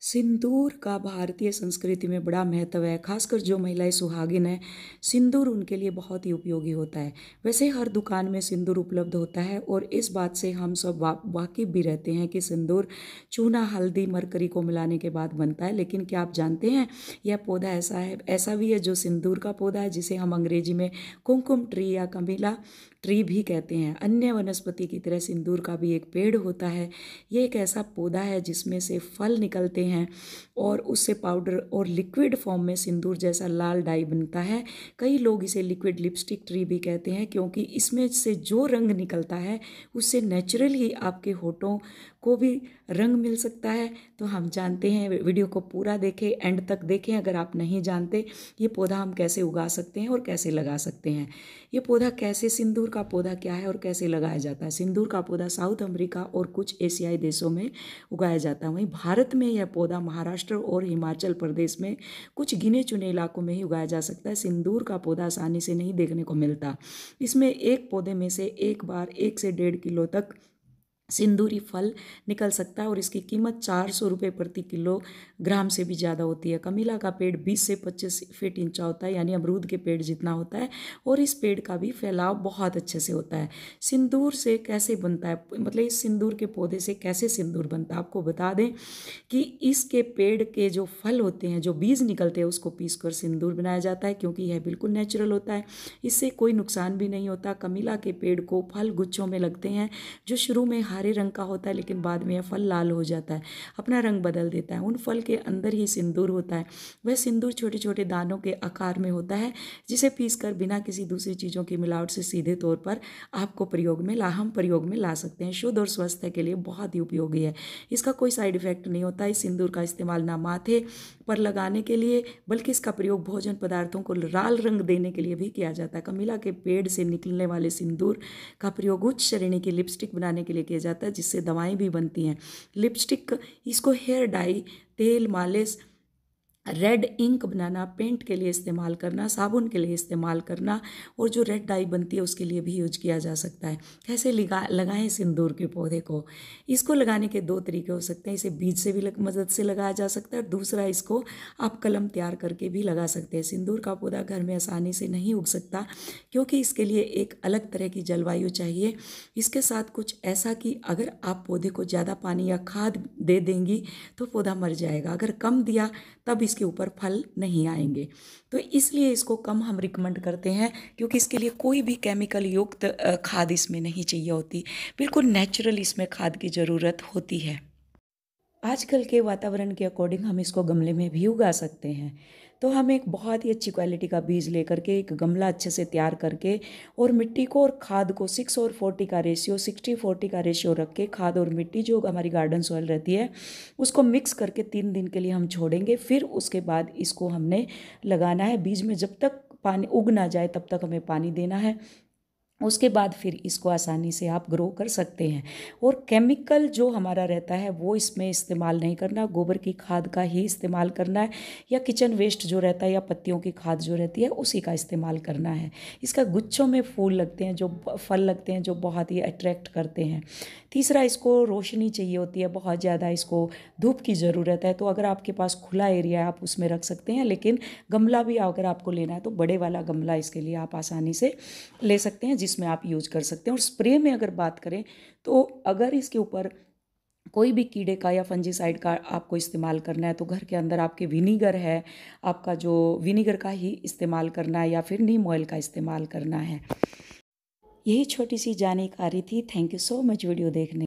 सिंदूर का भारतीय संस्कृति में बड़ा महत्व है। खासकर जो महिलाएं सुहागिन हैं, सिंदूर उनके लिए बहुत ही उपयोगी होता है। वैसे हर दुकान में सिंदूर उपलब्ध होता है और इस बात से हम सब वाकिफ भी रहते हैं कि सिंदूर चूना, हल्दी, मरकरी को मिलाने के बाद बनता है। लेकिन क्या आप जानते हैं, यह पौधा ऐसा भी है जो सिंदूर का पौधा है, जिसे हम अंग्रेजी में कुमकुम ट्री या कमीला ट्री भी कहते हैं। अन्य वनस्पति की तरह सिंदूर का भी एक पेड़ होता है। ये एक ऐसा पौधा है जिसमें से फल निकलते हैं और उससे पाउडर और लिक्विड फॉर्म में सिंदूर जैसा लाल डाई बनता है। कई लोग इसे लिक्विड लिपस्टिक ट्री भी कहते हैं, क्योंकि इसमें से जो रंग निकलता है उससे नेचुरल ही आपके होठों को भी रंग मिल सकता है। तो हम जानते हैं, वीडियो को पूरा देखें, एंड तक देखें अगर आप नहीं जानते ये पौधा हम कैसे उगा सकते हैं और कैसे लगा सकते हैं। ये पौधा कैसे, सिंदूर का पौधा क्या है और कैसे लगाया जाता है। सिंदूर का पौधा साउथ अमेरिका और कुछ एशियाई देशों में उगाया जाता है। वहीं भारत में यह पौधा महाराष्ट्र और हिमाचल प्रदेश में कुछ गिने चुने इलाकों में ही उगाया जा सकता है। सिंदूर का पौधा आसानी से नहीं देखने को मिलता। इसमें एक पौधे में से एक बार 1 से 1.5 किलो तक सिंदूरी फल निकल सकता है और इसकी कीमत 400 रुपये प्रति किलोग्राम से भी ज़्यादा होती है। कमीला का पेड़ 20 से 25 फीट ऊंचा होता है, यानी अमरूद के पेड़ जितना होता है, और इस पेड़ का भी फैलाव बहुत अच्छे से होता है। सिंदूर से कैसे बनता है, मतलब इस सिंदूर के पौधे से कैसे सिंदूर बनता है, आपको बता दें कि इसके पेड़ के जो फल होते हैं, जो बीज निकलते हैं, उसको पीसकर सिंदूर बनाया जाता है, क्योंकि यह बिल्कुल नेचुरल होता है। इससे कोई नुकसान भी नहीं होता। कमीला के पेड़ को फल गुच्छों में लगते हैं, जो शुरू में हरे रंग का होता है, लेकिन बाद में यह फल लाल हो जाता है, अपना रंग बदल देता है। उन फल के अंदर ही सिंदूर होता है। वह सिंदूर छोटे छोटे दानों के आकार में होता है, जिसे पीसकर बिना किसी दूसरी चीज़ों की मिलावट से सीधे तौर पर आपको हम प्रयोग में ला सकते हैं। शुद्ध और स्वास्थ्य के लिए बहुत ही उपयोगी है। इसका कोई साइड इफेक्ट नहीं होता। इस सिंदूर का इस्तेमाल ना माथे पर लगाने के लिए, बल्कि इसका प्रयोग भोजन पदार्थों को लाल रंग देने के लिए भी किया जाता है। कमीला के पेड़ से निकलने वाले सिंदूर का प्रयोग उच्च श्रेणी की लिपस्टिक बनाने के लिए किया जाता है, जिससे दवाएं भी बनती हैं। लिपस्टिक, इसको हेयर डाई, तेल मालिश, रेड इंक बनाना, पेंट के लिए इस्तेमाल करना, साबुन के लिए इस्तेमाल करना, और जो रेड डाई बनती है उसके लिए भी यूज किया जा सकता है। कैसे लगाएं सिंदूर के पौधे को? इसको लगाने के 2 तरीके हो सकते हैं। इसे बीज से भी मदद से लगाया जा सकता है, और दूसरा, इसको आप कलम तैयार करके भी लगा सकते हैं। सिंदूर का पौधा घर में आसानी से नहीं उग सकता, क्योंकि इसके लिए एक अलग तरह की जलवायु चाहिए। इसके साथ कुछ ऐसा कि अगर आप पौधे को ज़्यादा पानी या खाद दे देंगी तो पौधा मर जाएगा। अगर कम दिया तब इसके ऊपर फल नहीं आएंगे। तो इसलिए इसको कम हम रिकमेंड करते हैं, क्योंकि इसके लिए कोई भी केमिकल युक्त खाद इसमें नहीं चाहिए होती। बिल्कुल नेचुरल इसमें खाद की ज़रूरत होती है। आजकल के वातावरण के अकॉर्डिंग हम इसको गमले में भी उगा सकते हैं। तो हम एक बहुत ही अच्छी क्वालिटी का बीज लेकर के एक गमला अच्छे से तैयार करके, और मिट्टी को और खाद को 6 और 40 का रेशियो, 60-40 का रेशियो रख के, खाद और मिट्टी जो हमारी गार्डन सॉइल रहती है उसको मिक्स करके 3 दिन के लिए हम छोड़ेंगे। फिर उसके बाद इसको हमने लगाना है। बीज में जब तक पानी उग ना जाए तब तक हमें पानी देना है। उसके बाद फिर इसको आसानी से आप ग्रो कर सकते हैं। और केमिकल जो हमारा रहता है वो इसमें इस्तेमाल नहीं करना, गोबर की खाद का ही इस्तेमाल करना है, या किचन वेस्ट जो रहता है या पत्तियों की खाद जो रहती है उसी का इस्तेमाल करना है। इसका गुच्छों में फूल लगते हैं, जो फल लगते हैं, जो बहुत ही अट्रैक्ट करते हैं। तीसरा, इसको रोशनी चाहिए होती है बहुत ज़्यादा, इसको धूप की ज़रूरत है। तो अगर आपके पास खुला एरिया है आप उसमें रख सकते हैं, लेकिन गमला भी अगर आपको लेना है तो बड़े वाला गमला इसके लिए आप आसानी से ले सकते हैं, जिसमें आप यूज कर सकते हैं। और स्प्रे में अगर बात करें तो अगर इसके ऊपर कोई भी कीड़े का या फंजीसाइड का आपको इस्तेमाल करना है तो घर के अंदर आपके विनीगर है, आपका जो विनीगर का ही इस्तेमाल करना है, या फिर नीम ऑयल का इस्तेमाल करना है। यही छोटी सी जानकारी थी। Thank you so much video देखने।